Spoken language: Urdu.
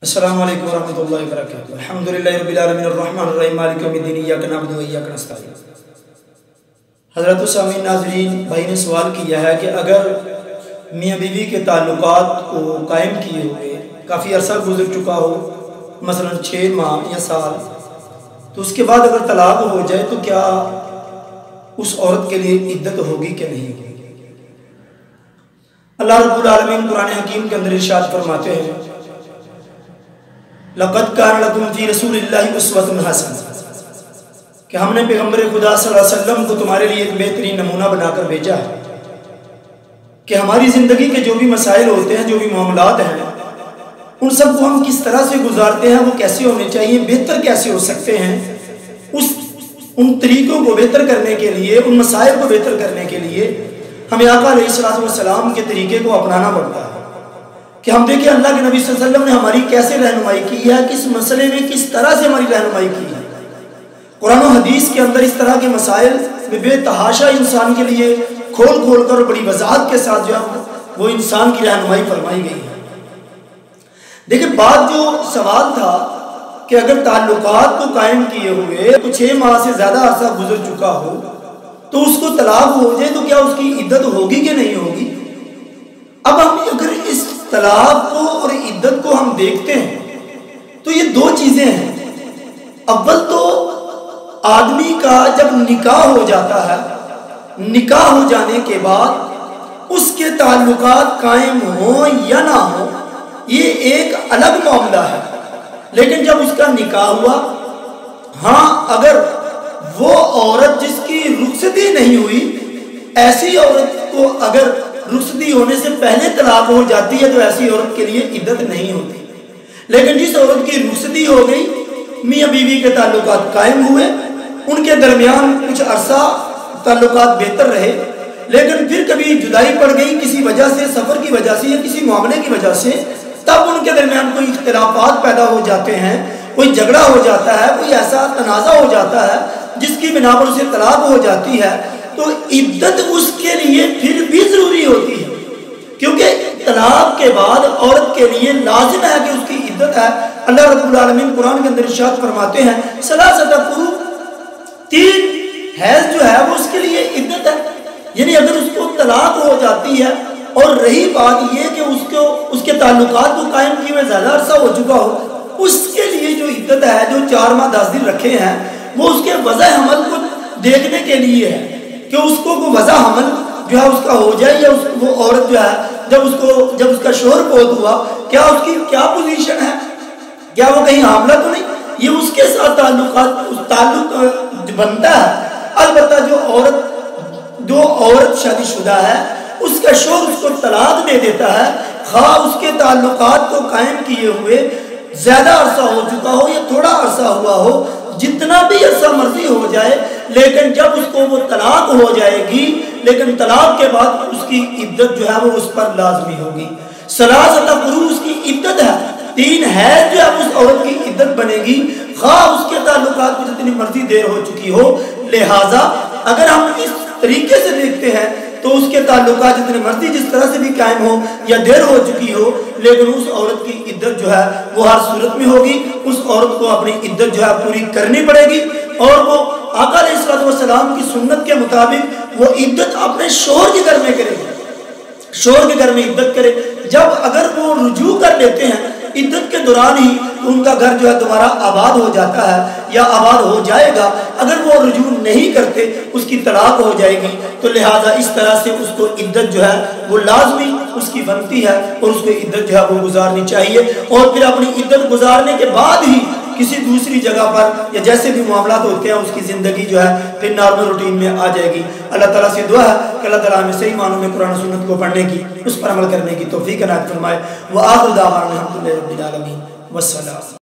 السلام علیکم ورحمۃ اللہ وبرکاتہ۔ الحمدللہ رب العالمین الرحمن الرحیم مالک یوم الدین ایاک نعبد و ایاک نستعین۔ حضرات سامعین ناظرین، بھائی نے سوال کیا ہے کہ اگر میاں بیوی کے تعلقات کو قائم کیے ہوئے کافی عرصہ گزر چکا ہو، مثلا 6 ماہ یا سال، تو اس کے بعد اگر طلاق ہو جائے تو کیا اس عورت کے لیے عدت ہوگی کہ نہیں ہوگی؟ اللہ رب العالمین قرآن حکیم کے اندر ارشاد فرماتے ہیں، لَقَدْ كَانَ لَكُمْ فِي رَسُولِ اللَّهِ أُسْوَةٌ حَسَنَةٌ کہ ہم نے پیغمبر خدا صلی اللہ علیہ وسلم کو تمہارے لیے ایک بہترین نمونہ بنا کر بھیجا ہے کہ ہماری زندگی کے جو بھی مسائل ہوتے ہیں، جو بھی معاملات ہیں، ان سب کو ہم کس طرح سے گزارتے ہیں، وہ کیسے ہونے چاہیے، بہتر کیسے ہو سکتے ہیں، ان طریقوں کو بہتر کرنے کے لیے، ان مسائل کو بہتر کرنے کے لیے ہمیں آقا علیہ السلام کے طریقے کو اپنانا پڑتا ہے کہ ہم دیکھیں اللہ کے نبی صلی اللہ علیہ وسلم نے ہماری کیسے رہنمائی کی ہے، کس مسئلے میں کس طرح سے ہماری رہنمائی کی ہے۔ قرآن و حدیث کے اندر اس طرح کے مسائل میں بے تحاشا انسان کے لیے کھول کھول کر اور بڑی وضاحت کے ساتھ جو ہے وہ انسان کی رہنمائی فرمائی گئی ہے۔ دیکھیں، بات جو سوال تھا کہ اگر تعلقات کو قائم کیے ہوئے تو 6 ماہ سے زیادہ عرصہ گزر چکا ہو تو اس کو طلاق ہو جائے تو کیا اس کی عدت ہوگی کہ نہیں ہوگی؟ اب ہم اگر اس طلاق کو اور عدت کو ہم دیکھتے ہیں تو یہ 2 چیزیں ہیں۔ اول تو آدمی کا جب نکاح ہو جاتا ہے، نکاح ہو جانے کے بعد اس کے تعلقات قائم ہوں یا نہ ہوں یہ ایک الگ معاملہ ہے، لیکن جب اس کا نکاح ہوا، ہاں اگر وہ عورت جس کی رخصتی نہیں ہوئی، ایسی عورت کو اگر رخصتی ہونے سے پہلے طلاق ہو جاتی ہے تو ایسی عورت کے لیے عدت نہیں ہوتی، لیکن جس عورت کی رخصتی ہو گئی، میاں بیوی کے تعلقات قائم ہوئے، ان کے درمیان کچھ عرصہ تعلقات بہتر رہے، لیکن پھر کبھی جدائی پڑ گئی کسی وجہ سے، سفر کی وجہ سے یا کسی معاملے کی وجہ سے، تب ان کے درمیان کوئی اختلافات پیدا ہو جاتے ہیں، کوئی جھگڑا ہو جاتا ہے، کوئی ایسا تنازع ہو جاتا ہے جس کی بنا پر اسے طلاق ہو جاتی ہے، تو عدت اس کے لیے پھر بھی ضروری ہوتی ہے، کیونکہ طلاق کے بعد عورت کے لیے لازم ہے کہ اس کی عدت ہے۔ اللہ رب العالمین قرآن کے اندر ارشاد فرماتے ہیں، ثلاثۃ قروء، 3 حیض جو ہے وہ اس کے لیے عدت ہے، یعنی اگر اس کو طلاق ہو جاتی ہے اور رہی بات یہ کہ اس کے تعلقات کو قائم کیے ہوئے زیادہ عرصہ ہو چکا ہو، اس کے لیے جو عدت ہے، جو 4 ماہ 10 دن رکھے ہیں، وہ اس کے وضع حمل کو دیکھنے کے لیے ہے کہ اس کو وضع حمل جو ہے اس کا ہو جائے، یا وہ عورت جو ہے جب اس کا شوہر فوت ہوا، کیا اس کی کیا پوزیشن ہے، کیا وہ کہیں حاملہ تو نہیں، یہ اس کے ساتھ تعلق بنتا ہے۔ البتہ جو عورت شادی شدہ ہے، اس کا شوہر اس کو طلاق دے دیتا ہے، خواہ اس کے تعلقات کو قائم کیے ہوئے زیادہ عرصہ ہو چکا ہو یا تھوڑا عرصہ ہوا ہو، جتنا بھی عرصہ مرضی ہو جائے، لیکن جب اس کو وہ طلاق ہو جائے گی، لیکن طلاق کے بعد اس کی عدت جو ہے وہ اس پر لازمی ہوگی۔ ثلاثۃ قروء اس کی عدت ہے، 3 حیض جو ہے اس عورت کی عدت بنے گی، خواہ اس کے تعلقات کو جتنی مرضی دیر ہو چکی ہو۔ لہٰذا اگر ہم اس طریقے سے دیکھتے ہیں تو اس کے تعلقات جتنے مرضی جس طرح سے بھی قائم ہو یا دیر ہو چکی ہو، لیکن اس عورت کی عدت جو ہے وہ ہر صورت میں ہوگی، اس عورت کو اپنی عدت جو ہے پوری کرنی پڑے گی، اور وہ آقا علیہ السلام کی سنت کے مطابق وہ عدت اپنے شوہر کے گھر میں کرے گی، شوہر کے گھر میں عدت کرے۔ جب اگر وہ رجوع کر لیتے ہیں عدت کے دوران ہی تو ان کا گھر جو ہے دوبارہ آباد ہو جاتا ہے یا آباد ہو جائے گا، اگر وہ رجوع نہیں کرتے اس کی طلاق ہو جائے گی، تو لہٰذا اس طرح سے اس کو عدت جو ہے وہ لازمی اس کی بنتی ہے، اور اس کو عدت جو ہے وہ گزارنی چاہیے، اور پھر اپنی عدت گزارنے کے بعد ہی کسی دوسری جگہ پر یا جیسے بھی معاملات ہوتے ہیں اس کی زندگی جو ہے پھر نارمل روٹین میں آ جائے گی۔ اللہ تعالیٰ سے دعا ہے کہ اللہ تعالیٰ ہمیں صحیح معنوں میں قرآن و سنت کو پڑھنے کی، اس پر عمل کرنے کی توفیق عنایت فرمائے۔ وآخر دعوانا الحمدللہ رب العالمین، والسلام۔